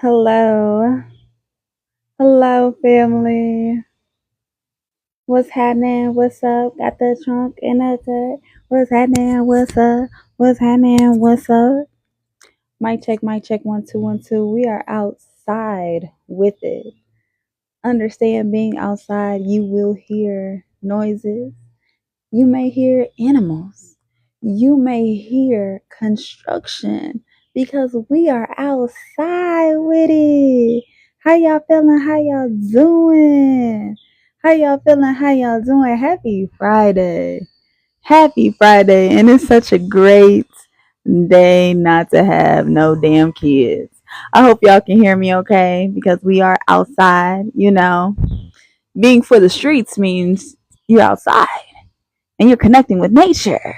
Hello. Hello, family. What's happening? What's up? Got the trunk in the tug. What's happening? What's up? What's happening? What's up? Mic check, mic check. 1 2 1 2. We are outside with it. Understand being outside, you will hear noises. You may hear animals. You may hear construction because we are outside with it. How y'all feeling? How y'all doing? How y'all feeling? How y'all doing? Happy Friday. Happy Friday. And it's such a great day not to have no damn kids. I hope y'all can hear me okay because we are outside, Being for the streets means you're outside and you're connecting with nature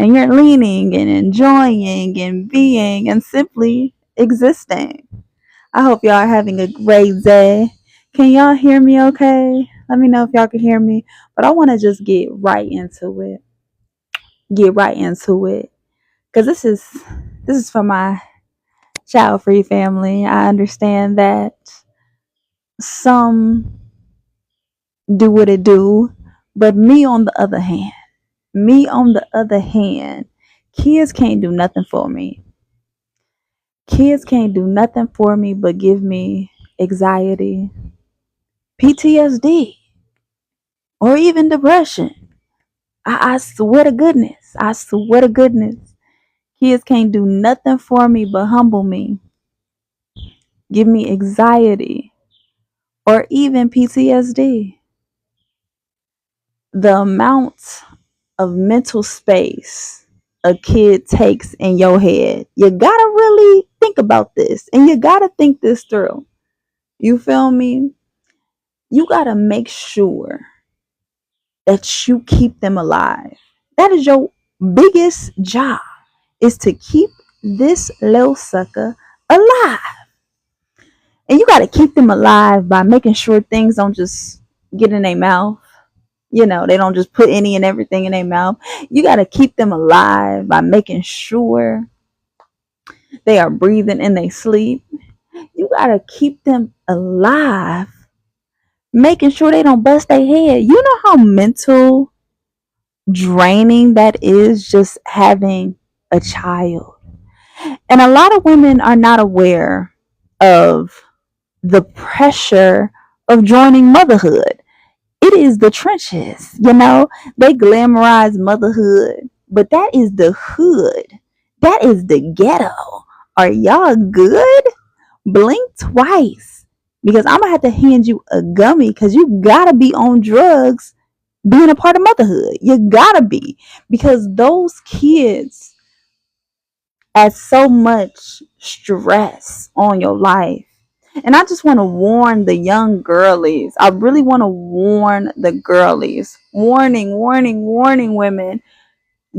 and you're leaning and enjoying and being and simply existing. I hope y'all are having a great day. Can y'all hear me okay? Let me know if y'all can hear me. But I want to just get right into it. Get right into it. Cause this is for my child-free family. I understand that some do what it do, but me on the other hand, kids can't do nothing for me. Kids can't do nothing for me but give me anxiety, PTSD, or even depression. I swear to goodness. I swear to goodness. Kids can't do nothing for me but humble me, give me anxiety, or even PTSD. The amount of mental space a kid takes in your head, you gotta really think about this and you gotta think this through. You feel me? You gotta make sure that you keep them alive. That is your biggest job, is to keep this little sucker alive. And you gotta keep them alive by making sure things don't just get in their mouth. They don't just put any and everything in their mouth. You got to keep them alive by making sure they are breathing in their sleep. You got to keep them alive, making sure they don't bust their head. You know how mental draining that is, just having a child. And a lot of women are not aware of the pressure of joining motherhood. It is the trenches. They glamorize motherhood, but that is the hood. That is the ghetto. Are y'all good? Blink twice, because I'm gonna have to hand you a gummy, because you gotta be on drugs being a part of motherhood. You gotta be, because those kids add so much stress on your life. And I just want to warn the young girlies. I really want to warn the girlies. Warning, warning, warning, women.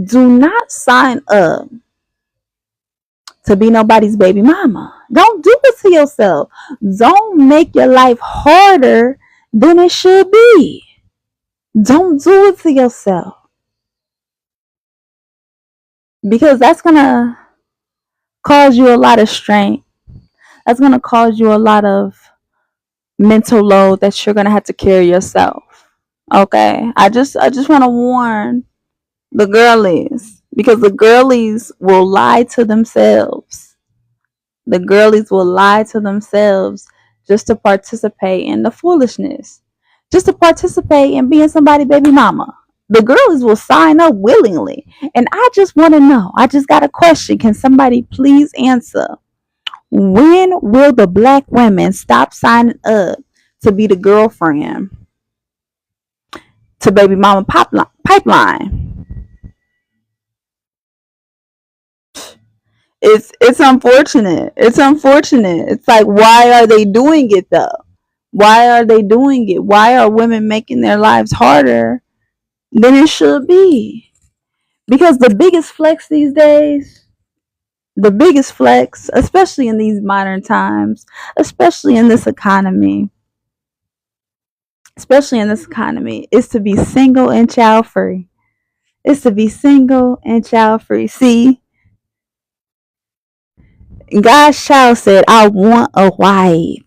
Do not sign up to be nobody's baby mama. Don't do it to yourself. Don't make your life harder than it should be. Don't do it to yourself. Because that's going to cause you a lot of strain. That's going to cause you a lot of mental load that you're going to have to carry yourself. Okay? I just want to warn the girlies, because the girlies will lie to themselves. The girlies will lie to themselves just to participate in the foolishness, just to participate in being somebody's baby mama. The girlies will sign up willingly. And I just want to know, I just got a question. Can somebody please answer? When will the black women stop signing up to be the girlfriend to baby mama pipeline? It's unfortunate. It's unfortunate. It's like, why are they doing it though? Why are they doing it? Why are women making their lives harder than it should be? Because the biggest flex these days, the biggest flex, especially in these modern times, especially in this economy, is to be single and child free. It's to be single and child free. See, God shall said, I want a wife.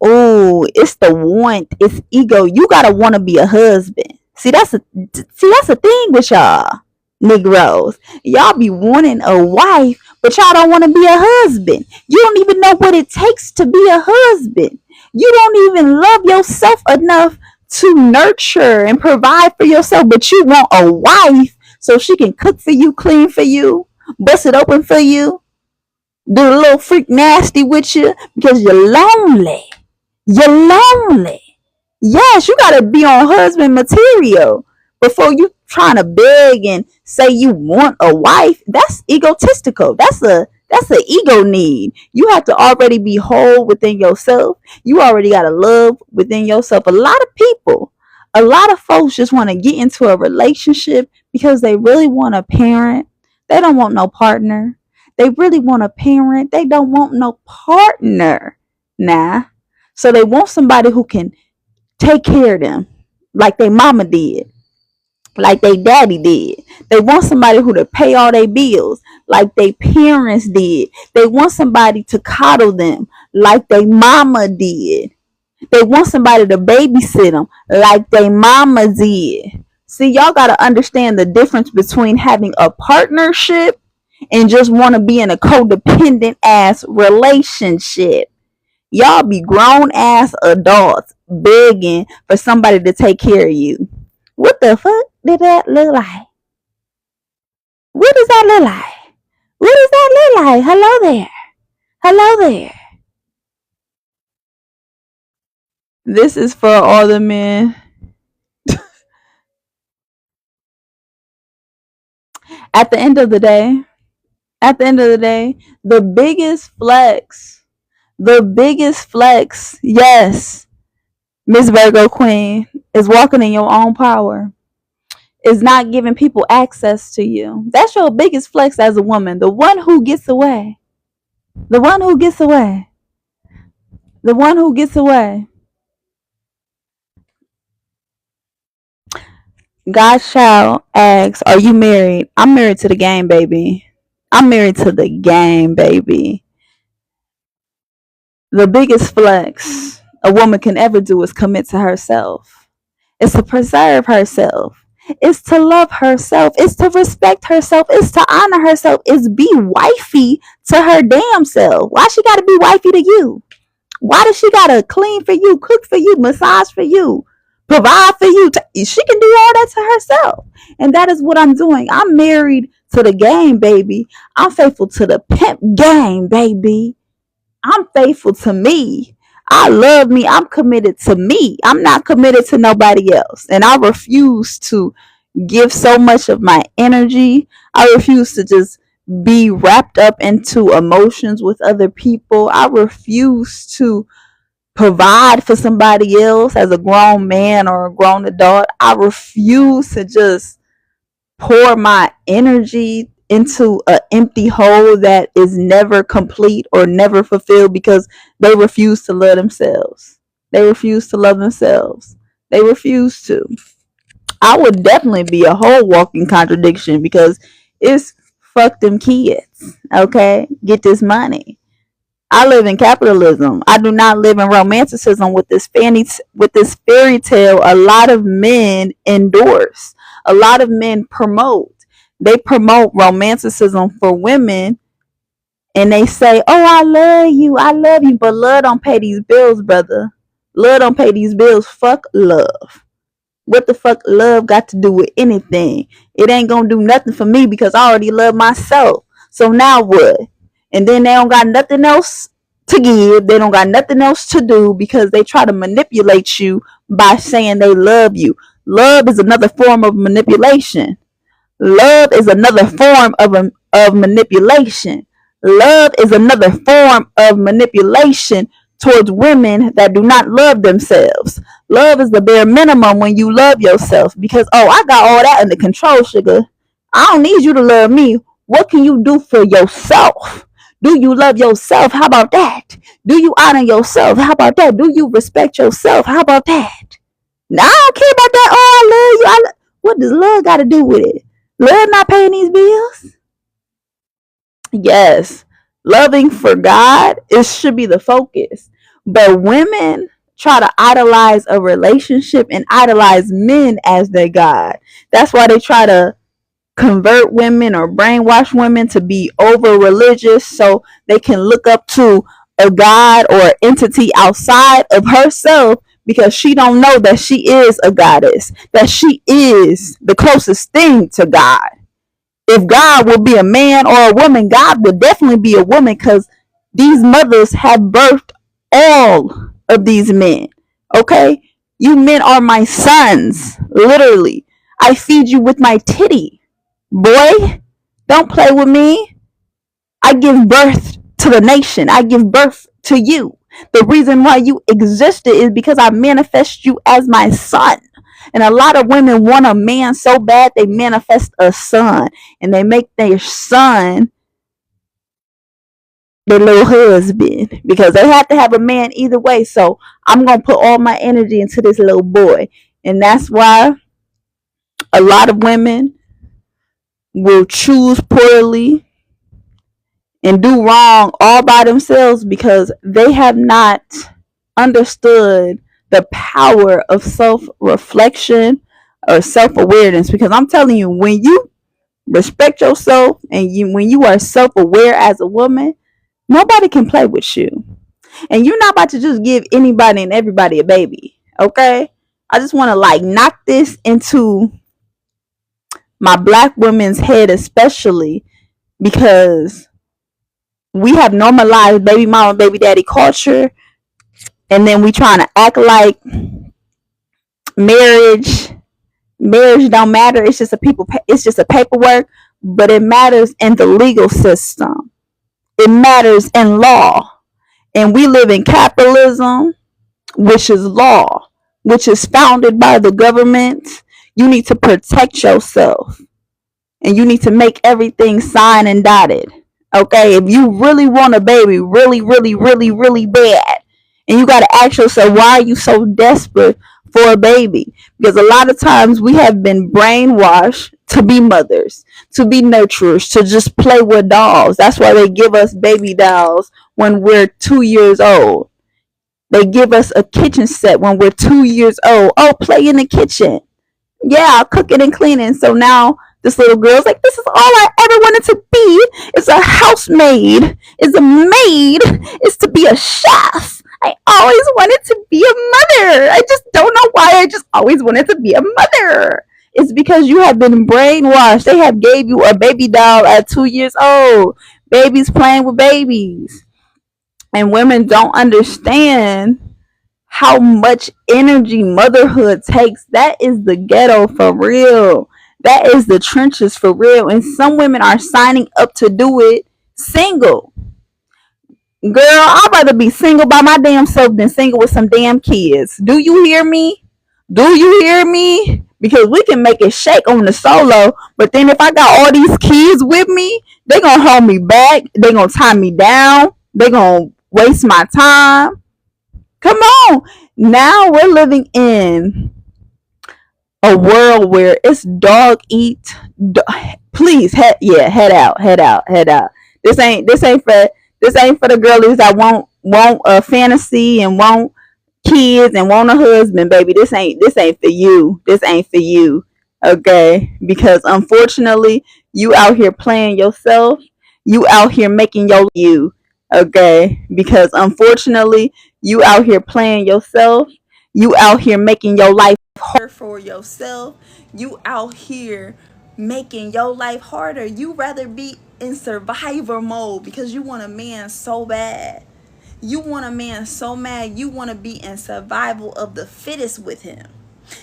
Oh, it's the want. It's ego. You gotta want to be a husband. See that's a thing with y'all Negroes. Y'all be wanting a wife, but y'all don't want to be a husband. You don't even know what it takes to be a husband. You don't even love yourself enough to nurture and provide for yourself, but you want a wife so she can cook for you, clean for you, bust it open for you, do a little freak nasty with you because you're lonely. You're lonely. Yes, you gotta be on husband material before you trying to beg and say you want a wife. That's egotistical. That's an ego need. You have to already be whole within yourself. You already got to love within yourself. A lot of folks just want to get into a relationship because they really want a parent. They don't want no partner. They really want a parent. They don't want no partner. Nah. So they want somebody who can take care of them like their mama did, like they daddy did. They want somebody who to pay all their bills like their parents did. They want somebody to coddle them like their mama did. They want somebody to babysit them like their mama did. See, y'all got to understand the difference between having a partnership and just want to be in a codependent ass relationship. Y'all be grown ass adults begging for somebody to take care of you. What the fuck did that look like? What does that look like? What does that look like? Hello there. Hello there. This is for all the men. At the end of the day, the biggest flex, yes, Miss Virgo Queen, is walking in your own power. Is not giving people access to you. That's your biggest flex as a woman. The one who gets away. The one who gets away. The one who gets away. God's child asks, are you married? I'm married to the game, baby. I'm married to the game, baby. The biggest flex a woman can ever do is commit to herself. It's to preserve herself. It's to love herself. It's to respect herself. It's to honor herself. It's be wifey to her damn self. Why she gotta be wifey to you? Why does she gotta clean for you, cook for you, massage for you, provide for you? She can do all that to herself. And that is what I'm doing. I'm married to the game, baby. I'm faithful to the pimp game, baby. I'm faithful to me. I love me. I'm committed to me. I'm not committed to nobody else. And I refuse to give so much of my energy. I refuse to just be wrapped up into emotions with other people. I refuse to provide for somebody else as a grown man or a grown adult. I refuse to just pour my energy into an empty hole that is never complete or never fulfilled because they refuse to love themselves. They refuse to love themselves. They refuse to. I would definitely be a whole walking contradiction because it's fuck them kids. Okay? Get this money. I live in capitalism. I do not live in romanticism with this fairy tale a lot of men endorse. A lot of men promote. They promote romanticism for women and they say, "Oh, I love you," but love don't pay these bills, brother. Love don't pay these bills. Fuck love. What the fuck love got to do with anything? It ain't gonna do nothing for me because I already love myself. So now what? And then they don't got nothing else to give. They don't got nothing else to do because they try to manipulate you by saying they love you. Love is another form of manipulation. Love is another form of manipulation. Love is another form of manipulation towards women that do not love themselves. Love is the bare minimum when you love yourself because, oh, I got all that under control, sugar. I don't need you to love me. What can you do for yourself? Do you love yourself? How about that? Do you honor yourself? How about that? Do you respect yourself? How about that? Now, I don't care about that. Oh, I love you. What does love got to do with it? Love not paying these bills? Yes. Loving for God, it should be the focus. But women try to idolize a relationship and idolize men as their God. That's why they try to convert women or brainwash women to be over religious so they can look up to a god or entity outside of herself, because she don't know that she is a goddess, that she is the closest thing to God. If God would be a man or a woman, God would definitely be a woman, because these mothers have birthed all of these men. Okay? You men are my sons, literally. I feed you with my titty. Boy, don't play with me. I give birth to the nation. I give birth to you. The reason why you existed is because I manifest you as my son. And a lot of women want a man so bad they manifest a son, and they make their son their little husband, because they have to have a man either way. So I'm going to put all my energy into this little boy. And that's why a lot of women will choose poorly and do wrong all by themselves, because they have not understood the power of self-reflection or self-awareness. Because I'm telling you, when you respect yourself and when you are self-aware as a woman, nobody can play with you. And you're not about to just give anybody and everybody a baby. Okay? I just want to like knock this into my black women's head, especially because we have normalized baby mama, baby daddy culture, and then we trying to act like marriage don't matter. It's just a paperwork, but it matters in the legal system. It matters in law. And we live in capitalism, which is law, which is founded by the government. You need to protect yourself, and you need to make everything signed and dotted. Okay, if you really want a baby, really, really, really, really bad, and you got to ask yourself, why are you so desperate for a baby? Because a lot of times we have been brainwashed to be mothers, to be nurturers, to just play with dolls. That's why they give us baby dolls when we're 2 years old. They give us a kitchen set when we're 2 years old. Oh, play in the kitchen. Yeah, cooking and cleaning. So now this little girl's like, this is all I ever wanted to be. It's a housemaid. It's a maid. It's to be a chef. I always wanted to be a mother. I just don't know why. I just always wanted to be a mother. It's because you have been brainwashed. They have gave you a baby doll at 2 years old. Babies playing with babies. And women don't understand how much energy motherhood takes. That is the ghetto for real. That is the trenches for real. And some women are signing up to do it single. Girl, I'd rather be single by my damn self than single with some damn kids. Do you hear me? Do you hear me? Because we can make it shake on the solo, but then if I got all these kids with me, they gonna hold me back. They gonna tie me down. They gonna waste my time. Come on. Now we're living in a world where it's dog eat. Please, head out, head out, head out. This ain't for the girlies that want a fantasy and want kids and want a husband, baby. This ain't for you. This ain't for you. Okay? Because unfortunately, you out here playing yourself. You out here making you. Okay? Because unfortunately, you out here playing yourself. You out here making your life harder for yourself. You out here making your life harder. You rather be in survivor mode because you want a man so bad. You want a man so mad. You want to be in survival of the fittest with him.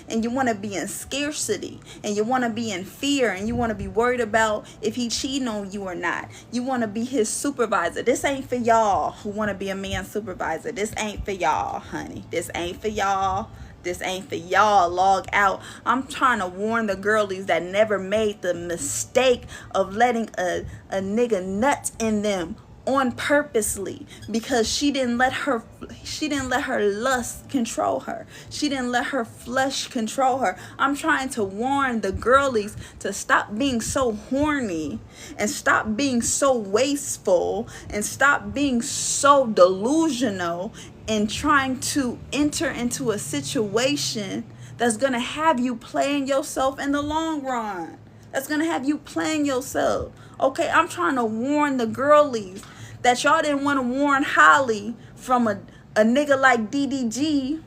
And you want to be in scarcity, and you want to be in fear, and you want to be worried about if he cheating on you or not. You want to be his supervisor. This ain't for y'all who want to be a man's supervisor. This ain't for y'all, honey. This ain't for y'all. This ain't for y'all. Log out. I'm trying to warn the girlies that never made the mistake of letting a nigga nut in them on purposely, because she didn't let her lust control her. She didn't let her flesh control her. I'm trying to warn the girlies to stop being so horny, and stop being so wasteful, and stop being so delusional, and trying to enter into a situation that's going to have you playing yourself in the long run. That's going to have you playing yourself. Okay, I'm trying to warn the girlies that y'all didn't want to warn Holly from a nigga like DDG.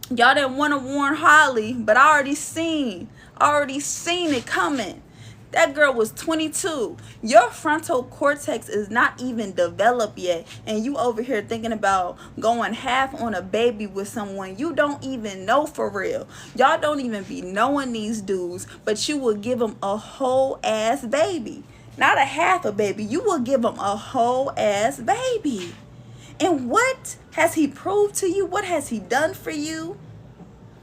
Y'all didn't want to warn Holly, but I already seen it coming. That girl was 22. Your frontal cortex is not even developed yet, and you over here thinking about going half on a baby with someone you don't even know for real. Y'all don't even be knowing these dudes, but you will give them a whole ass baby. Not a half a baby. You will give him a whole ass baby. And what has he proved to you? What has he done for you?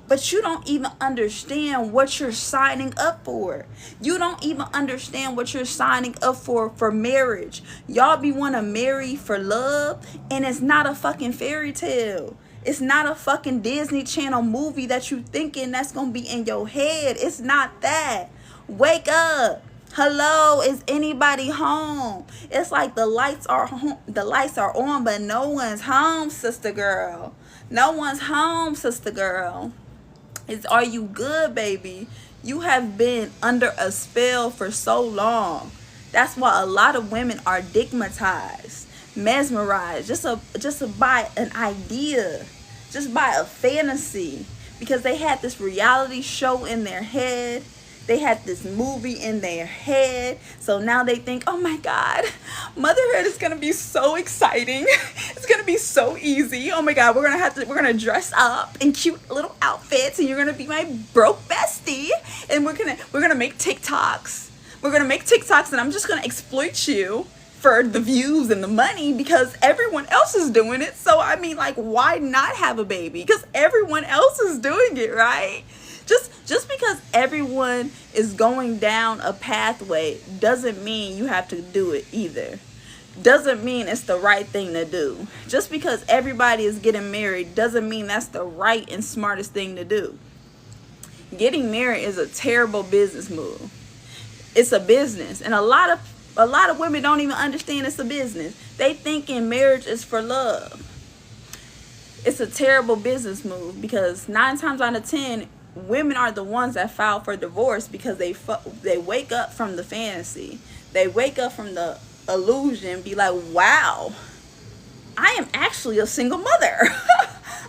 But you don't even understand what you're signing up for. You don't even understand what you're signing up for marriage. Y'all be want to marry for love, and it's not a fucking fairy tale. It's not a fucking Disney Channel movie that you thinking that's going to be in your head. It's not that. Wake up. Hello, is anybody home? It's like the lights are on, but no one's home, sister girl. No one's home, sister girl. Are you good, baby? You have been under a spell for so long. That's why a lot of women are dickmatized, mesmerized, just by an idea, just by a fantasy, because they had this reality show in their head. They had this movie in their head. So now they think, oh my God, motherhood is going to be so exciting. It's going to be so easy. Oh my God, we're going to dress up in cute little outfits, and you're going to be my broke bestie. And we're going to make TikToks. We're going to make TikToks, and I'm just going to exploit you for the views and the money because everyone else is doing it. So I mean, like, why not have a baby? Because everyone else is doing it, right? Just because everyone is going down a pathway doesn't mean you have to do it either. Doesn't mean it's the right thing to do. Just because everybody is getting married doesn't mean that's the right and smartest thing to do. Getting married is a terrible business move. It's a business, and a lot of women don't even understand it's a business. They thinking marriage is for love. It's a terrible business move because 9 times out of 10, women are the ones that file for divorce because they wake up from the fantasy. They wake up from the illusion, be like, wow, I am actually a single mother.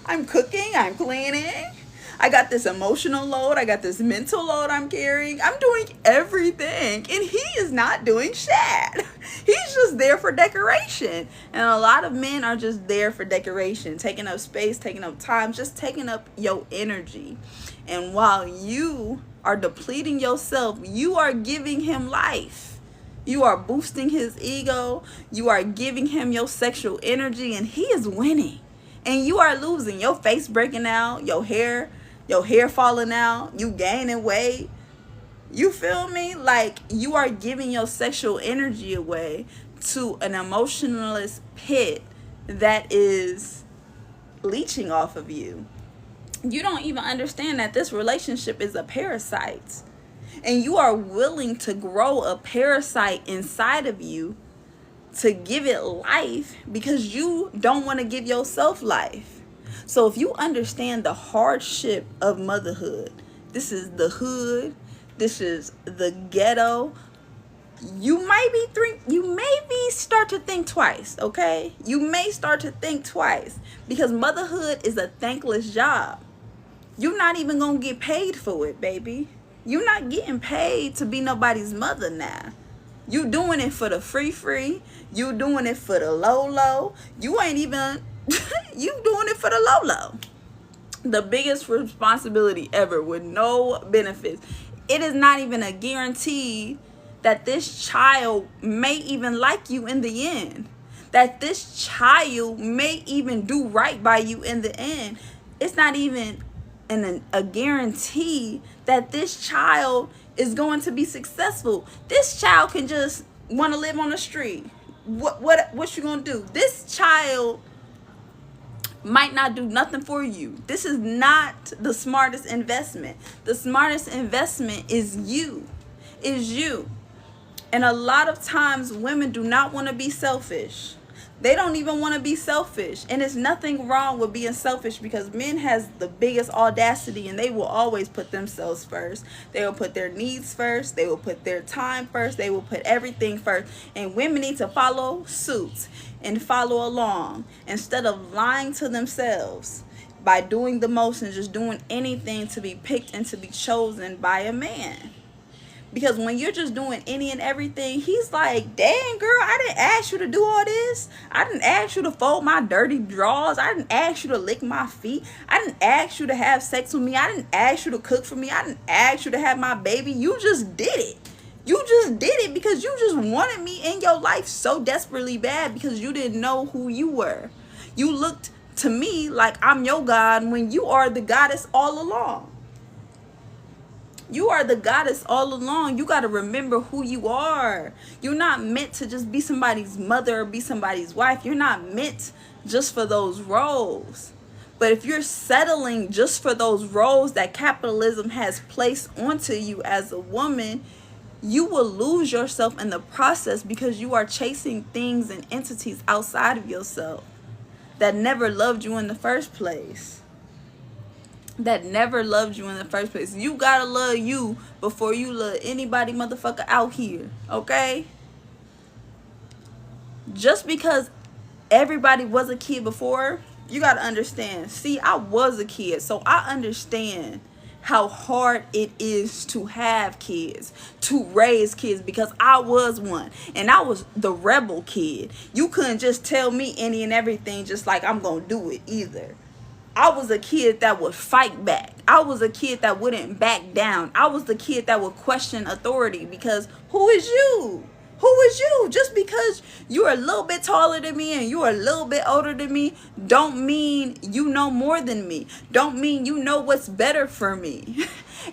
I'm cooking, I'm cleaning, I got this emotional load, I got this mental load I'm carrying. I'm doing everything, and he is not doing shit. He's just there for decoration. And a lot of men are just there for decoration, taking up space, taking up time, just taking up your energy. And while you are depleting yourself, you are giving him life. You are boosting his ego. You are giving him your sexual energy, and he is winning. And you are losing. Your face breaking out, your hair falling out, you gaining weight. You feel me? Like, you are giving your sexual energy away to an emotionless pit that is leeching off of you. You don't even understand that this relationship is a parasite. And you are willing to grow a parasite inside of you to give it life because you don't want to give yourself life. So if you understand the hardship of motherhood, this is the hood, this is the ghetto, you may start to think twice, okay? You may start to think twice because motherhood is a thankless job. You're not even gonna get paid for it, baby. You're not getting paid to be nobody's mother now. You doing it for the free. You doing it for the low. You ain't even, you doing it for the low. The biggest responsibility ever with no benefits. It is not even a guarantee that this child may even like you in the end. That this child may even do right by you in the end. It's not even a guarantee that this child is going to be successful. This child can just want to live on the street. What you gonna do? This child might not do nothing for you. This is not the smartest investment. The smartest investment is you. Is you. And a lot of times women do not want to be selfish. They don't even want to be selfish. And there's nothing wrong with being selfish, because men has the biggest audacity, and they will always put themselves first. They will put their needs first. They will put their time first. They will put everything first. And women need to follow suit and follow along instead of lying to themselves by doing the most and just doing anything to be picked and to be chosen by a man. Because when you're just doing any and everything, he's like, dang, girl, I didn't ask you to do all this. I didn't ask you to fold my dirty drawers. I didn't ask you to lick my feet. I didn't ask you to have sex with me. I didn't ask you to cook for me. I didn't ask you to have my baby. You just did it. You just did it because you just wanted me in your life so desperately bad, because you didn't know who you were. You looked to me like I'm your God when you are the goddess all along. You are the goddess all along. You got to remember who you are. You're not meant to just be somebody's mother or be somebody's wife. You're not meant just for those roles. But if you're settling just for those roles that capitalism has placed onto you as a woman, you will lose yourself in the process, because you are chasing things and entities outside of yourself that never loved you in the first place. That never loved you in the first place. You gotta love you before you love anybody motherfucker out here, okay? Just because everybody was a kid before, you gotta understand. See, I was a kid, so I understand how hard it is to have kids, to raise kids, because I was one, and I was the rebel kid. You couldn't just tell me any and everything just like I'm gonna do it either. I was a kid that would fight back. I was a kid that wouldn't back down. I was the kid that would question authority, because who is you? Who is you? Just because you're a little bit taller than me and you're a little bit older than me, don't mean you know more than me. Don't mean you know what's better for me.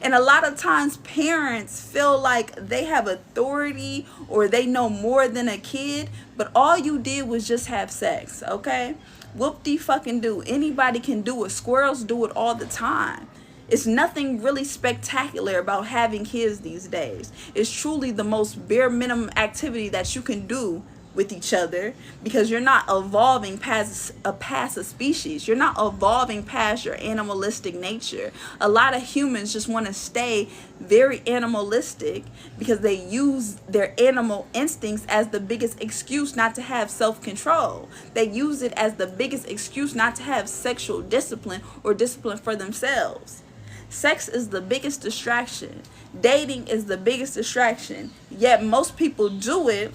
And a lot of times parents feel like they have authority or they know more than a kid, but all you did was just have sex, okay? Whoop-de-fucking-do. Anybody can do it. Squirrels do it all the time. It's nothing really spectacular about having kids these days. It's truly the most bare minimum activity that you can do with each other, because you're not evolving past a species. You're not evolving past your animalistic nature. A lot of humans just want to stay very animalistic because they use their animal instincts as the biggest excuse not to have self-control. They use it as the biggest excuse not to have sexual discipline or discipline for themselves. Sex is the biggest distraction. Dating is the biggest distraction. Yet most people do it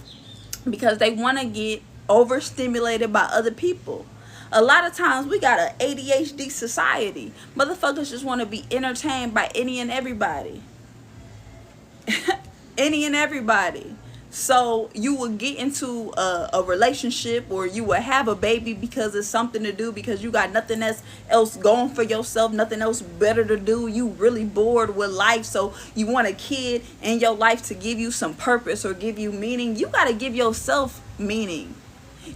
because they want to get overstimulated by other people. A lot of times we got an ADHD society. Motherfuckers just want to be entertained by any and everybody. Any and everybody. So you will get into a relationship, or you will have a baby because it's something to do, because you got nothing else going for yourself, nothing else better to do. You really bored with life, so you want a kid in your life to give you some purpose or give you meaning. You got to give yourself meaning.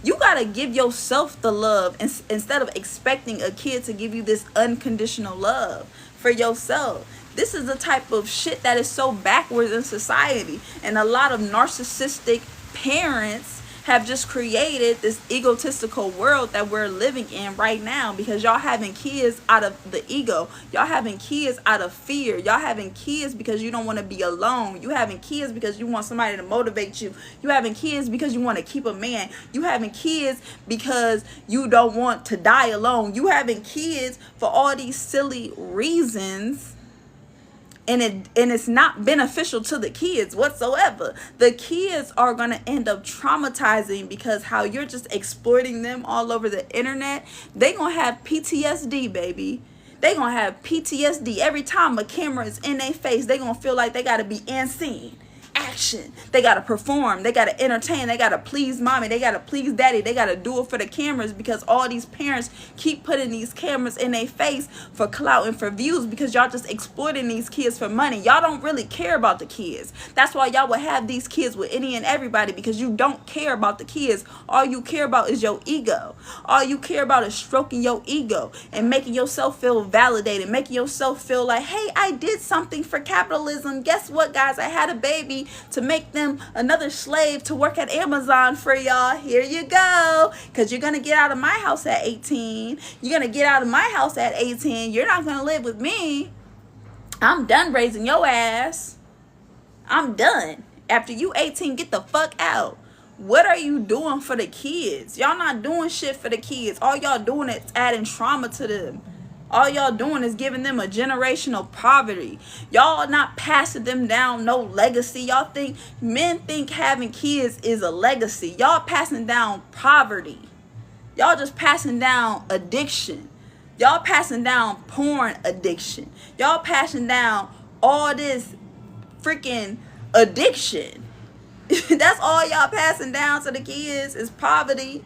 You got to give yourself the love instead of expecting a kid to give you this unconditional love for yourself. This is the type of shit that is so backwards in society. And a lot of narcissistic parents have just created this egotistical world that we're living in right now, because y'all having kids out of the ego. Y'all having kids out of fear. Y'all having kids because you don't want to be alone. You having kids because you want somebody to motivate you. You having kids because you want to keep a man. You having kids because you don't want to die alone. You having kids for all these silly reasons. And it's not beneficial to the kids whatsoever. The kids are going to end up traumatizing, because how you're just exploiting them all over the internet. They going to have PTSD, baby. They going to have PTSD. Every time a camera is in their face, they going to feel like they got to be unseen. action. They gotta perform. They gotta entertain. They gotta please mommy. They gotta please daddy. They gotta do it for the cameras, because all these parents keep putting these cameras in their face for clout and for views, because y'all just exploiting these kids for money. Y'all don't really care about the kids. That's why y'all will have these kids with any and everybody, because you don't care about the kids. All you care about is your ego. All you care about is stroking your ego and making yourself feel validated, making yourself feel like, hey, I did something for capitalism. Guess what, guys? I had a baby to make them another slave to work at Amazon for y'all. Here you go. Because you're going to get out of my house at 18. You're going to get out of my house at 18. You're not going to live with me. I'm done raising your ass. I'm done. After you 18, get the fuck out. What are you doing for the kids? Y'all not doing shit for the kids. All y'all doing is adding trauma to them. All y'all doing is giving them a generational poverty. Y'all not passing them down no legacy. Y'all think, men think having kids is a legacy. Y'all passing down poverty. Y'all just passing down addiction. Y'all passing down porn addiction. Y'all passing down all this freaking addiction. That's all y'all passing down to the kids is poverty.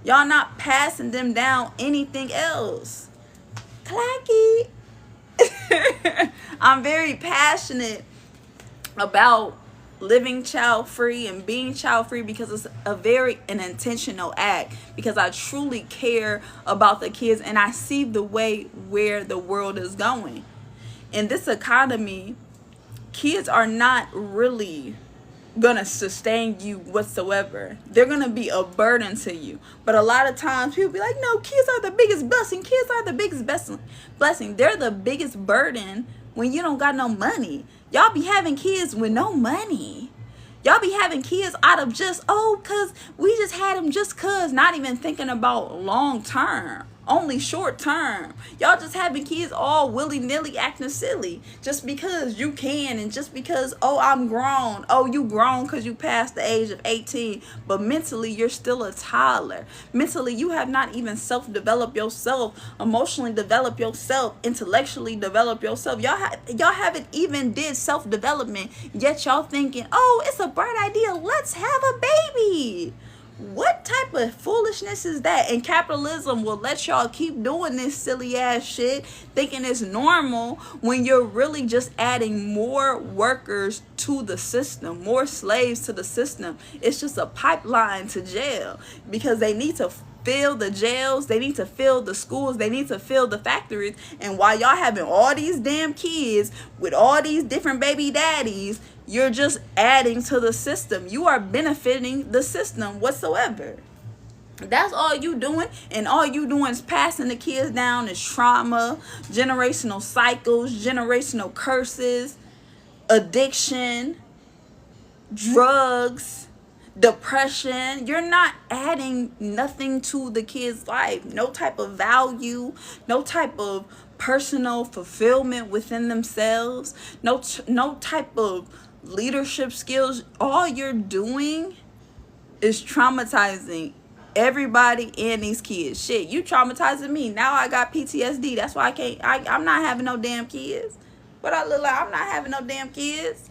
Y'all not passing them down anything else. Clacky. I'm very passionate about living child free and being child free, because it's an intentional act, because I truly care about the kids and I see the way where the world is going. In this economy, kids are not really gonna sustain you whatsoever. They're gonna be a burden to you. But a lot of times people be like, no, kids are the biggest blessing. Kids are the biggest blessing. They're the biggest burden when you don't got no money. Y'all be having kids with no money. Y'all be having kids out of just, cause we just had them just cause, not even thinking about long term. Only short term. Y'all just having kids all willy-nilly acting silly just because you can, and just because, I'm grown. You grown because you passed the age of 18, but mentally you're still a toddler. Mentally you have not even self-developed yourself, emotionally developed yourself, intellectually developed yourself. Y'all haven't even did self-development, yet y'all thinking, it's a bright idea, let's have a baby. What type of foolishness is that? And capitalism will let y'all keep doing this silly ass shit, thinking it's normal, when you're really just adding more workers to the system, more slaves to the system. It's just a pipeline to jail, because they need to fill the jails, they need to fill the schools, they need to fill the factories. And while y'all having all these damn kids with all these different baby daddies, you're just adding to the system. You are benefiting the system whatsoever. That's all you doing. And all you doing is passing the kids down is trauma, generational cycles, generational curses, addiction, drugs, depression. You're not adding nothing to the kid's life. No type of value, no type of personal fulfillment within themselves, no type of leadership skills. All you're doing is traumatizing everybody and these kids. Shit, you traumatizing me. Now I got PTSD. That's why I'm not having no damn kids. What I look like? I'm not having no damn kids.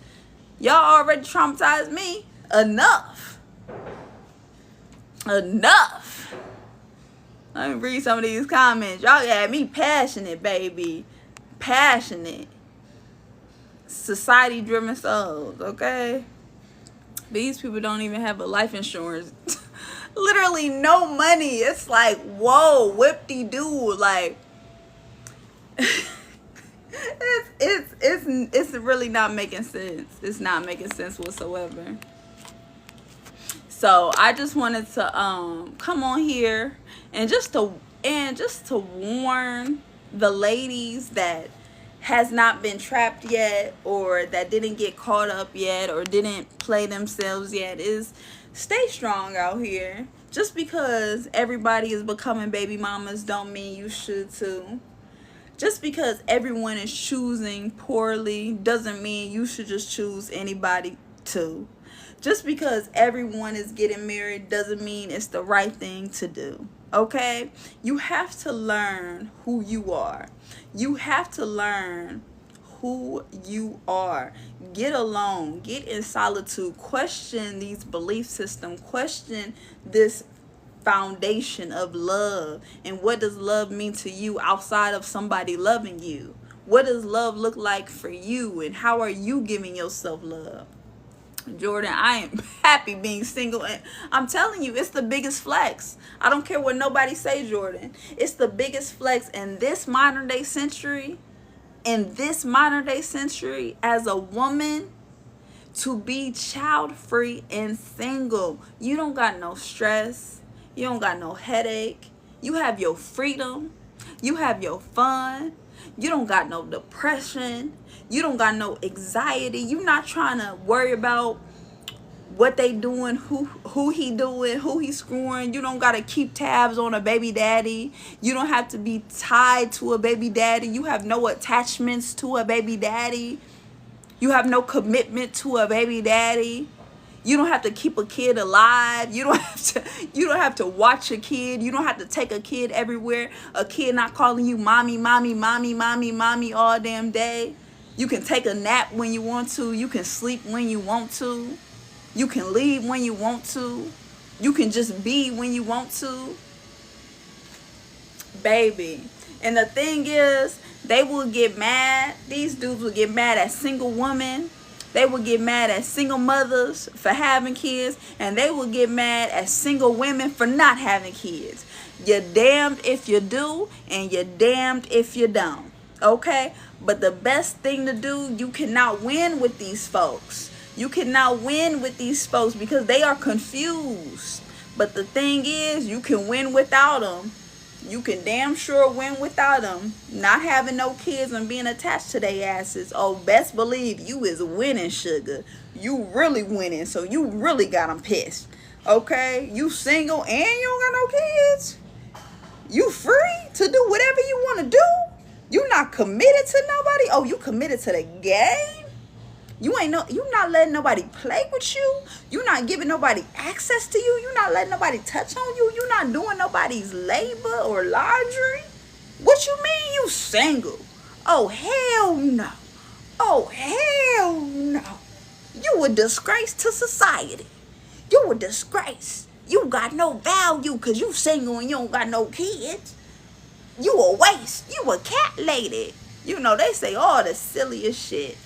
Y'all already traumatized me. Enough. Let me read some of these comments. Y'all got me passionate, baby. Passionate. Society driven souls, okay? These people don't even have a life insurance. Literally no money. It's like, whoa, whip-de-doo. Like, it's really not making sense. It's not making sense whatsoever. So I just wanted to come on here and just to warn the ladies that has not been trapped yet, or that didn't get caught up yet, or didn't play themselves yet, is stay strong out here. Just because everybody is becoming baby mamas don't mean you should too. Just because everyone is choosing poorly doesn't mean you should just choose anybody too. Just because everyone is getting married doesn't mean it's the right thing to do. Okay? You have to learn who you are. You have to learn who you are. Get alone, get in solitude, question these belief systems, question this foundation of love, and what does love mean to you outside of somebody loving you. What does love look like for you, and how are you giving yourself love? Jordan, I am happy being single, and I'm telling you, it's the biggest flex. I don't care what nobody say, Jordan. It's the biggest flex in this modern day century. In this modern day century, as a woman, to be child free and single. You don't got no stress. You don't got no headache. You have your freedom. You have your fun. You don't got no depression. You don't got no anxiety. You're not trying to worry about what they doing, who he doing, who he screwing. You don't got to keep tabs on a baby daddy. You don't have to be tied to a baby daddy. You have no attachments to a baby daddy. You have no commitment to a baby daddy. You don't have to keep a kid alive. You don't have to watch a kid. You don't have to take a kid everywhere. A kid not calling you mommy, mommy, mommy, mommy, mommy all damn day. You can take a nap when you want to. You can sleep when you want to. You can leave when you want to. You can just be when you want to. Baby. And the thing is, they will get mad. These dudes will get mad at single women. They will get mad at single mothers for having kids. And they will get mad at single women for not having kids. You're damned if you do, and you're damned if you don't. Okay? But the best thing to do, you cannot win with these folks. You cannot win with these folks because they are confused. But the thing is, you can win without them. You can damn sure win without them. Not having no kids and being attached to their asses. Oh, best believe you is winning, sugar. You really winning. So you really got them pissed. Okay? You single and you don't got no kids. You free to do whatever you want to do. You not committed to nobody. Oh, you committed to the game? You not letting nobody play with you. You not giving nobody access to you. You not letting nobody touch on you. You not doing nobody's labor or laundry. What you mean you single? Oh, hell no. Oh, hell no. You a disgrace to society. You a disgrace. You got no value because you single and you don't got no kids. You a waste. You a cat lady. You know, they say all the silliest shit.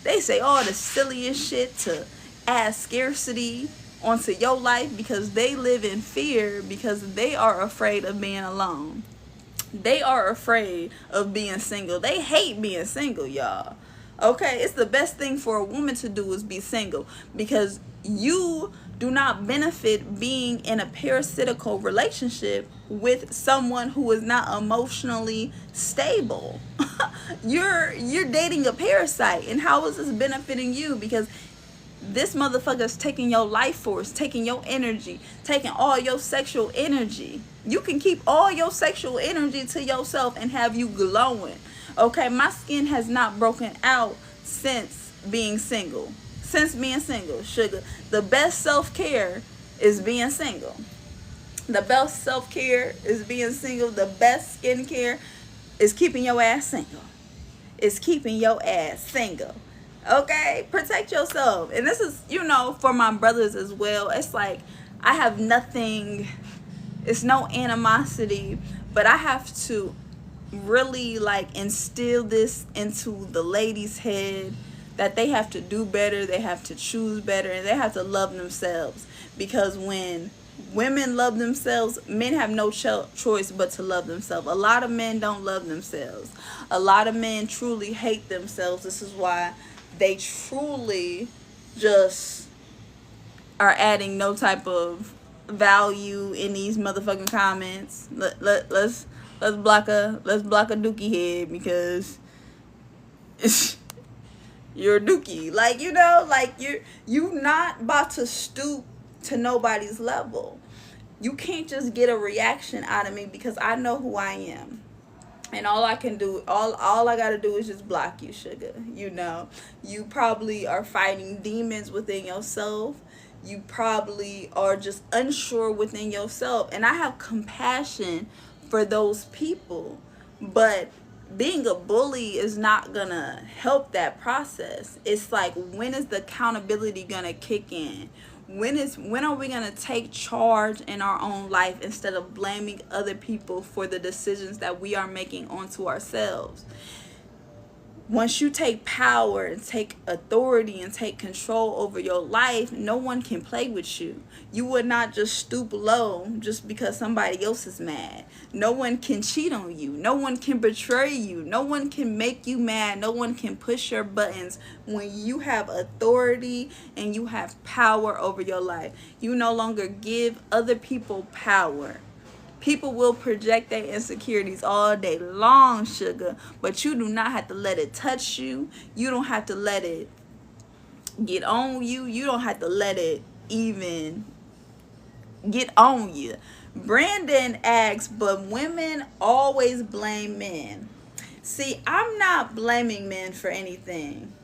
They say all the silliest shit to add scarcity onto your life because they live in fear because they are afraid of being alone. They are afraid of being single. They hate being single, y'all. Okay, it's the best thing for a woman to do is be single because you do not benefit being in a parasitical relationship with someone who is not emotionally stable. You're dating a parasite, and how is this benefiting you? Because this motherfucker is taking your life force, taking your energy, taking all your sexual energy. You can keep all your sexual energy to yourself and have you glowing. Okay, my skin has not broken out since being single. Since being single, sugar. The best self-care is being single. The best self-care is being single. The best skincare is keeping your ass single. It's keeping your ass single. Okay? Protect yourself. And this is, for my brothers as well. It's like, I have nothing, it's no animosity, but I have to really instill this into the ladies' head that they have to do better, they have to choose better, and they have to love themselves. Because when women love themselves, men have no choice but to love themselves. A lot of men don't love themselves. A lot of men truly hate themselves. This is why they truly just are adding no type of value in these motherfucking comments. Let's block a dookie head because you're a dookie. You're not about to stoop to nobody's level. You can't just get a reaction out of me because I know who I am. And all I can do, all I gotta do is just block you, sugar. You probably are fighting demons within yourself. You probably are just unsure within yourself. And I have compassion for those people. But being a bully is not gonna help that process. It's like, when is the accountability gonna kick in? When are we gonna take charge in our own life instead of blaming other people for the decisions that we are making onto ourselves? Once you take power and take authority and take control over your life, no one can play with you. You would not just stoop low just because somebody else is mad. No one can cheat on you. No one can betray you. No one can make you mad. No one can push your buttons when you have authority and you have power over your life. You no longer give other people power. People will project their insecurities all day long, sugar, but you do not have to let it touch you. You don't have to let it get on you. You don't have to let it even get on you. Brandon asks, but women always blame men. See, I'm not blaming men for anything.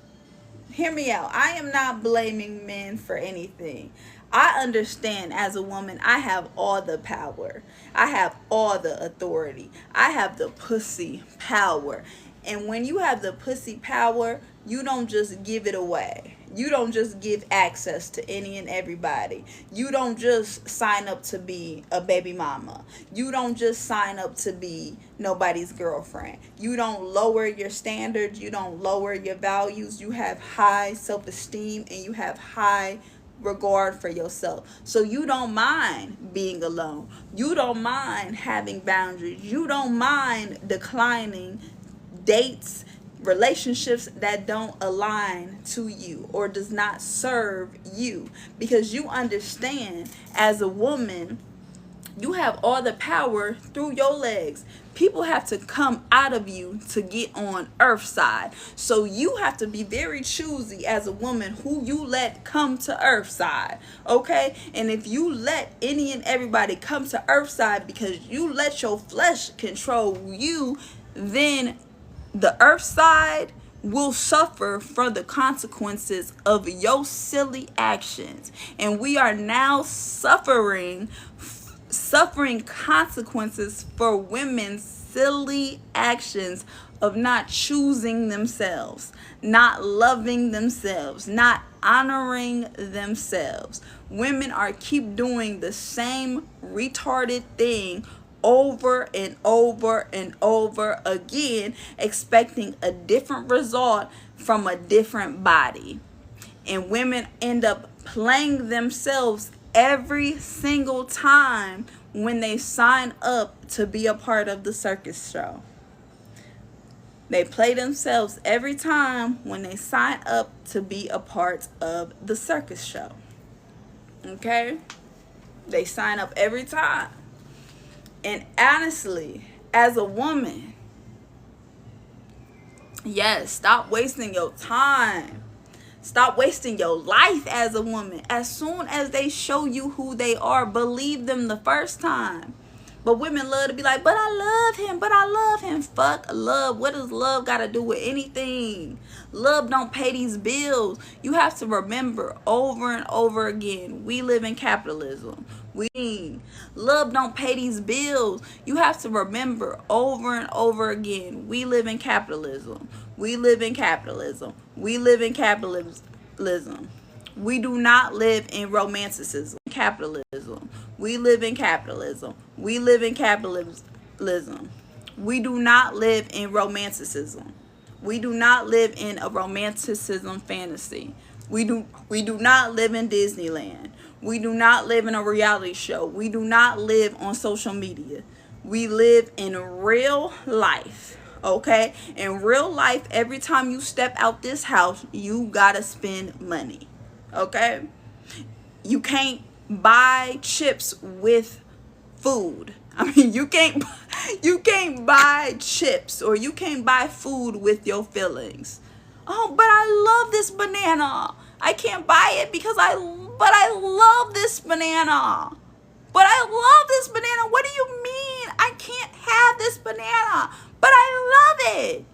Hear me out. I am not blaming men for anything. I understand, as a woman, I have all the power. I have all the authority. I have the pussy power. And when you have the pussy power, you don't just give it away. You don't just give access to any and everybody. You don't just sign up to be a baby mama. You don't just sign up to be nobody's girlfriend. You don't lower your standards. You don't lower your values. You have high self-esteem and you have high regard for yourself. So you don't mind being alone. You don't mind having boundaries. You don't mind declining dates, relationships that don't align to you or does not serve you, because you understand, as a woman, you have all the power through your legs. People have to come out of you to get on earth side. So you have to be very choosy as a woman who you let come to earth side. Okay? And if you let any and everybody come to earth side because you let your flesh control you, then the earth side will suffer from the consequences of your silly actions. And we are now suffering consequences for women's silly actions of not choosing themselves, not loving themselves, not honoring themselves. Women are keep doing the same retarded thing over and over and over again, expecting a different result from a different body. And women end up playing themselves every single time when they sign up to be a part of the circus show. They play themselves every time when they sign up to be a part of the circus show. Okay? They sign up every time. And honestly, as a woman, yes, stop wasting your time. Stop wasting your life as a woman. As soon as they show you who they are, believe them the first time. But women love to be like, but I love him, but I love him. Fuck love. What does love got to do with anything? Love don't pay these bills. You have to remember over and over again, we live in capitalism. Love don't pay these bills. You have to remember over and over again, we live in capitalism. We live in capitalism. We live in capitalism. We do not live in romanticism. Capitalism. We live in capitalism. We live in capitalism. We do not live in romanticism. We do not live in a romanticism fantasy. We do not live in Disneyland. We do not live in a reality show. We do not live on social media. We live in real life. Okay? In real life, every time you step out this house, you gotta spend money. Okay? You can't buy chips with food. I mean, you can't buy chips or you can't buy food with your feelings. Oh, but I love this banana. I can't buy it because I love this banana. But I love this banana. What do you mean I can't have this banana? But I love it.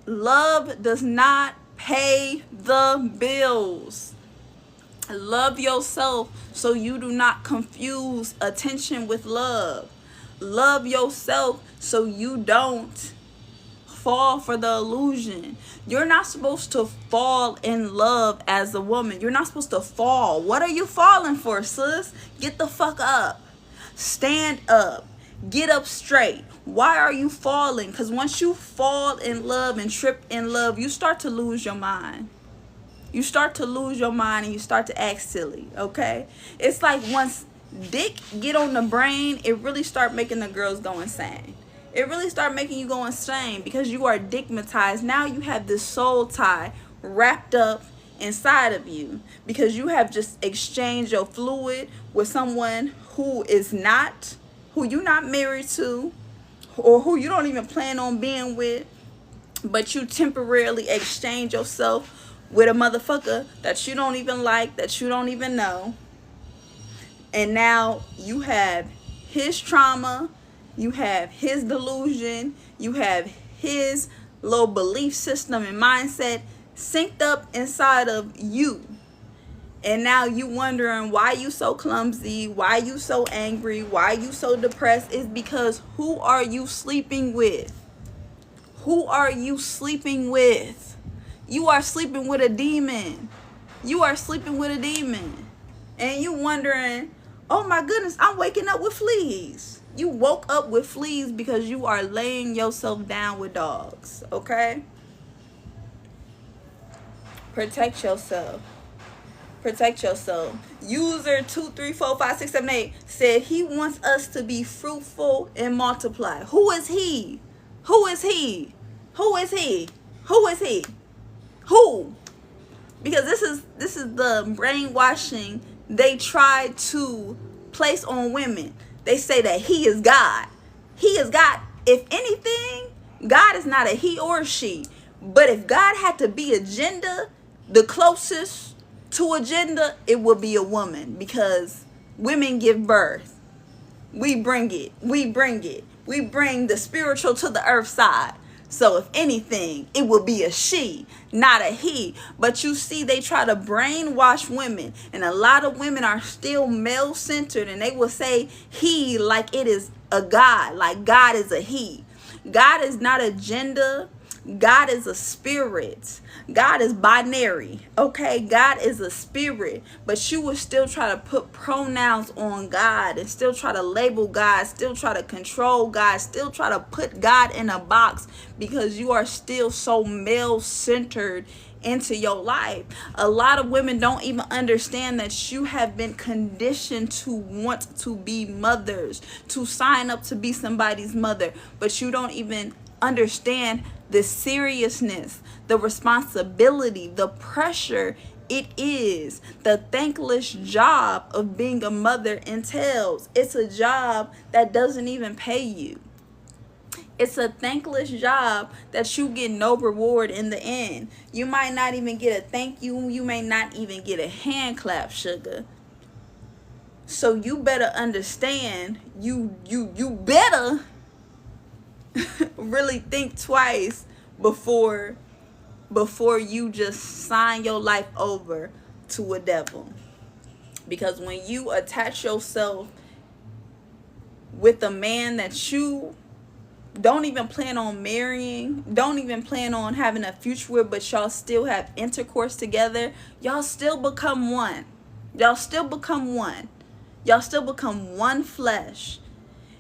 Love does not pay the bills. Love yourself so you do not confuse attention with love. Love yourself so you don't fall for the illusion. You're not supposed to fall in love as a woman. You're not supposed to fall. What are you falling for, sis? Get the fuck up. Stand up. Get up straight. Why are you falling? Because once you fall in love and trip in love, you start to lose your mind. You start to lose your mind and you start to act silly, okay? It's like once dick get on the brain, it really start making the girls go insane. It really start making you go insane because you are dickmatized. Now you have this soul tie wrapped up inside of you because you have just exchanged your fluid with someone who is not, who you're not married to, or who you don't even plan on being with, but you temporarily exchange yourself with a motherfucker that you don't even like, that you don't even know. And now you have his trauma, you have his delusion, you have his little belief system and mindset synced up inside of you. And now you wondering why you so clumsy, why you so angry, why you so depressed. Is because who are you sleeping with? Who are you sleeping with? You are sleeping with a demon. You are sleeping with a demon. And you wondering, oh my goodness, I'm waking up with fleas. You woke up with fleas because you are laying yourself down with dogs, okay? Protect yourself. Protect yourself. User 2345678 said he wants us to be fruitful and multiply. Who is he? Who is he? Who is he? Who is he? Who? Because this is the brainwashing they try to place on women. They say that he is God. He is God. If anything, God is not a he or a she. But if God had to be a gender, the closest to a gender, it would be a woman. Because women give birth. We bring it. We bring it. We bring the spiritual to the earth side. So if anything, it will be a she, not a he. But you see, they try to brainwash women. And a lot of women are still male-centered. And they will say he like it is a God. Like God is a he. God is not a gender. God is a spirit. God is binary. Okay, God is a spirit. But you will still try to put pronouns on God and still try to label God, still try to control God, still try to put God in a box because you are still so male-centered into your life. A lot of women don't even understand that you have been conditioned to want to be mothers, to sign up to be somebody's mother, but you don't even understand the seriousness, the responsibility, the pressure it is, the thankless job of being a mother entails. It's a job that doesn't even pay you. It's a thankless job that you get no reward in the end. You might not even get a thank you. You may not even get a hand clap, sugar. So you better understand, you better really think twice before you just sign your life over to a devil. Because when you attach yourself with a man that you don't even plan on marrying, don't even plan on having a future with, but y'all still have intercourse together, y'all still become one. Y'all still become one. Y'all still become one flesh.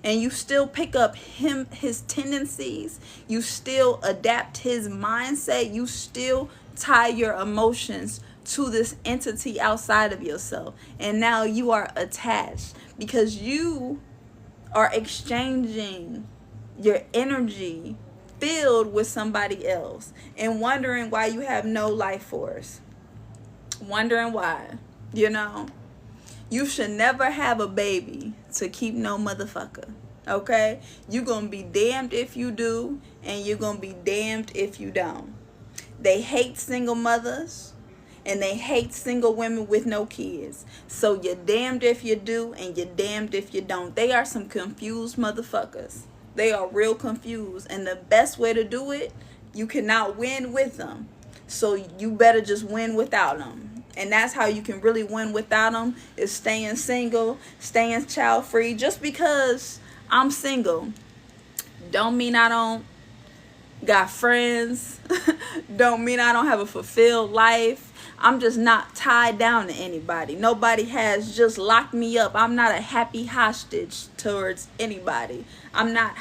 And you still pick up his tendencies. You still adapt his mindset. You still tie your emotions to this entity outside of yourself. And now you are attached because you are exchanging your energy filled with somebody else and wondering why you have no life force. Wondering why, you know. You should never have a baby to keep no motherfucker, okay? You're going to be damned if you do, and you're going to be damned if you don't. They hate single mothers, and they hate single women with no kids. So you're damned if you do, and you're damned if you don't. They are some confused motherfuckers. They are real confused, and the best way to do it, you cannot win with them. So you better just win without them. And that's how you can really win without them, is staying single, staying child free. Just because I'm single don't mean I don't got friends, don't mean I don't have a fulfilled life. I'm just not tied down to anybody. Nobody has just locked me up. I'm not a happy hostage towards anybody. I'm not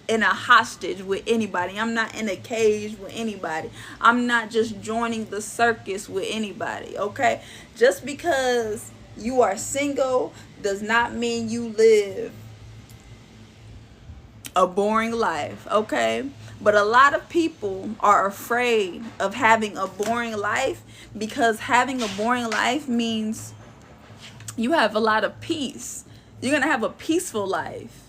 in a hostage with anybody. I'm not in a cage with anybody. I'm not just joining the circus with anybody, okay? Just because you are single does not mean you live a boring life, okay? But a lot of people are afraid of having a boring life because having a boring life means you have a lot of peace. You're gonna have a peaceful life.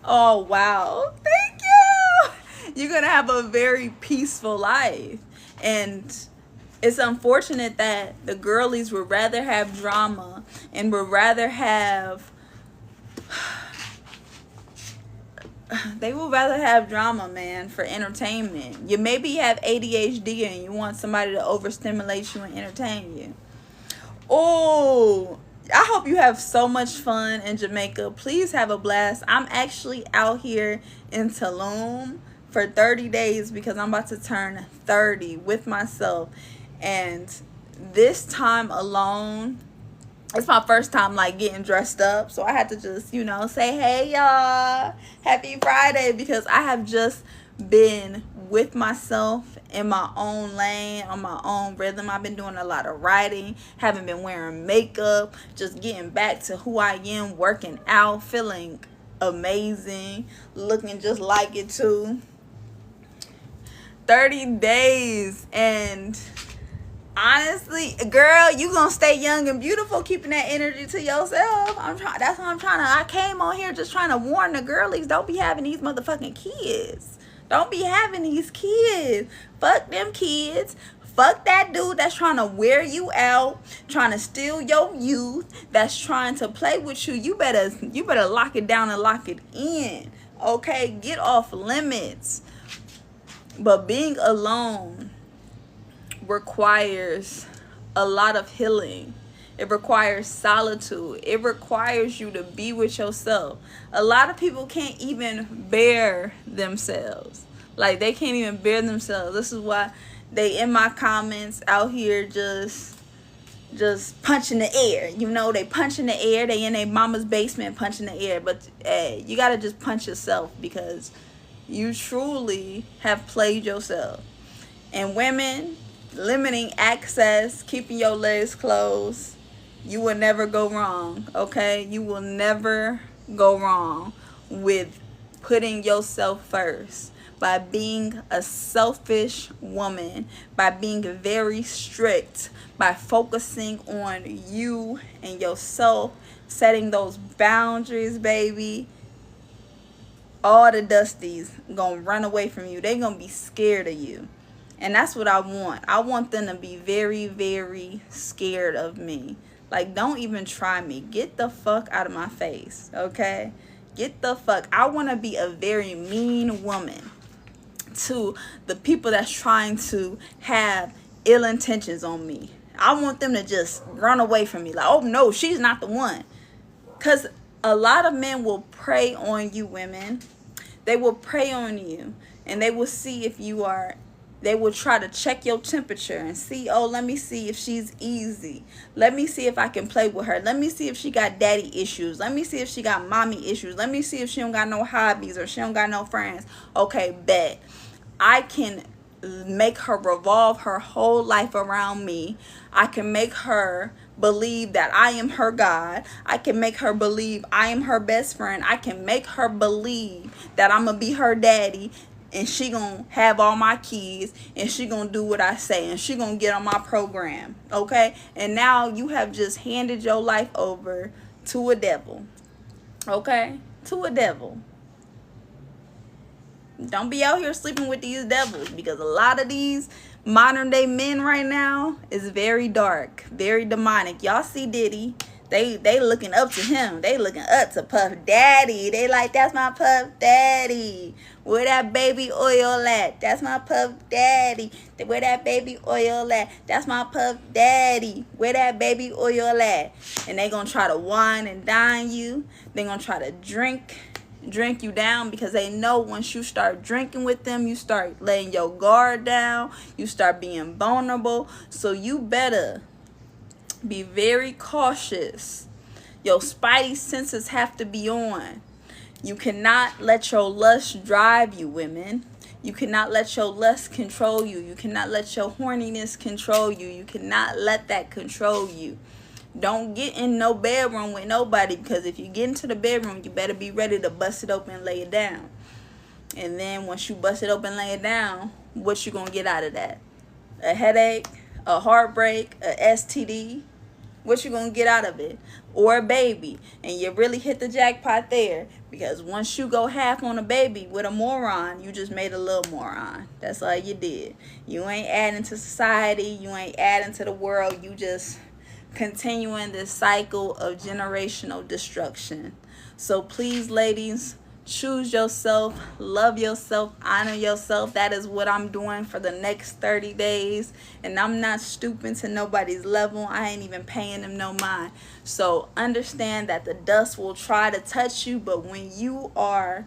Oh, wow. Thank you. You're gonna have a very peaceful life. And it's unfortunate that the girlies would rather have drama and would rather have they would rather have drama, man, for entertainment. You maybe have ADHD and you want somebody to overstimulate you and entertain you. Oh, I hope you have so much fun in Jamaica. Please have a blast. I'm actually out here in Tulum for 30 days because I'm about to turn 30 with myself. And this time alone, it's my first time like getting dressed up, so I had to just, you know, say, hey y'all, happy Friday, because I have just been with myself in my own lane, on my own rhythm. I've been doing a lot of writing, haven't been wearing makeup, just getting back to who I am, working out, feeling amazing, looking just like it too. 30 days, and honestly, girl, you gonna stay young and beautiful, keeping that energy to yourself. That's what I'm trying to. I came on here just trying to warn the girlies. Don't be having these motherfucking kids. Don't be having these kids. Fuck them kids. Fuck that dude that's trying to wear you out, trying to steal your youth, that's trying to play with you. You better lock it down and lock it in. Okay, get off limits. But being alone requires a lot of healing. It requires solitude. It requires you to be with yourself. A lot of people can't even bear themselves. Like, they can't even bear themselves. This is why they in my comments out here just punching the air. You know, they punch in the air. They in their mama's basement punching the air. But hey, you gotta just punch yourself because you truly have played yourself. And women, limiting access, keeping your legs closed, you will never go wrong, okay? You will never go wrong with putting yourself first, by being a selfish woman, by being very strict, by focusing on you and yourself, setting those boundaries, baby. All the dusties gonna run away from you. They gonna be scared of you. And that's what I want. I want them to be very, very scared of me. Like, don't even try me. Get the fuck out of my face, okay? Get the fuck. I want to be a very mean woman to the people that's trying to have ill intentions on me. I want them to just run away from me. Like, oh no, she's not the one. Because a lot of men will prey on you, women. They will prey on you. And they will see if you are... They will try to check your temperature and see, oh, let me see if she's easy. Let me see if I can play with her. Let me see if she got daddy issues. Let me see if she got mommy issues. Let me see if she don't got no hobbies or she don't got no friends. Okay, bet. I can make her revolve her whole life around me. I can make her believe that I am her God. I can make her believe I am her best friend. I can make her believe that I'm going to be her daddy. And she gonna have all my keys, and she gonna do what I say, and she gonna get on my program, okay? And now you have just handed your life over to a devil, okay? To a devil. Don't be out here sleeping with these devils, because a lot of these modern day men right now is very dark, very demonic. Y'all see Diddy. They looking up to him. They looking up to Puff Daddy. They like, that's my Puff Daddy. Where that baby oil at? That's my Puff Daddy. Where that baby oil at? That's my Puff Daddy. Where that baby oil at? And they gonna try to wine and dine you. They gonna try to drink drink you down, because they know once you start drinking with them, you start laying your guard down, you start being vulnerable. So you better be very cautious. Your spidey senses have to be on. You cannot let your lust drive you, women. You cannot let your lust control you. You cannot let your horniness control you. You cannot let that control you. Don't get in no bedroom with nobody, because if you get into the bedroom, you better be ready to bust it open and lay it down. And then once you bust it open and lay it down, what you gonna get out of that? A headache, a heartbreak, a STD? What you gonna get out of it? Or a baby? And you really hit the jackpot there, because once you go half on a baby with a moron, you just made a little moron. That's all you did. You ain't adding to society, you ain't adding to the world, you just continuing this cycle of generational destruction. So please, ladies, choose yourself, love yourself, honor yourself. That is what I'm doing for the next 30 days. And I'm not stooping to nobody's level. I ain't even paying them no mind. So understand that the dust will try to touch you, but when you are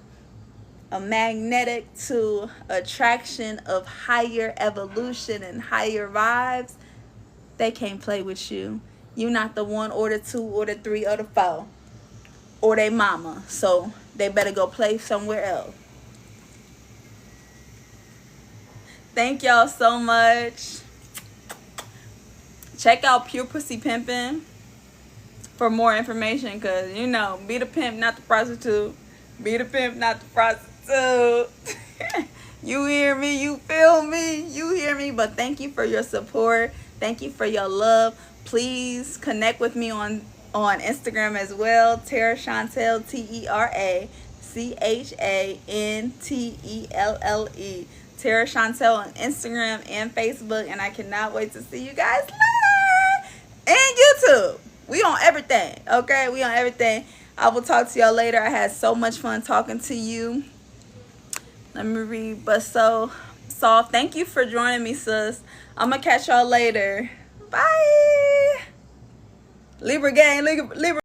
a magnetic to attraction of higher evolution and higher vibes, they can't play with you. You're not the 1 or the 2 or the 3 or the 4 or they mama. So they better go play somewhere else. Thank y'all so much. Check out Pure Pussy Pimpin' for more information, because, you know, be the pimp, not the prostitute. Be the pimp, not the prostitute. You hear me? You feel me? You hear me? But thank you for your support. Thank you for your love. Please connect with me on Instagram as well. TeraChantelle, TeraChantelle. TeraChantelle on Instagram and Facebook. And I cannot wait to see you guys later. And YouTube. We on everything. Okay? We on everything. I will talk to y'all later. I had so much fun talking to you. Let me read. But so soft. Thank you for joining me, sis. I'm going to catch y'all later. Bye. Libra gang. Libra.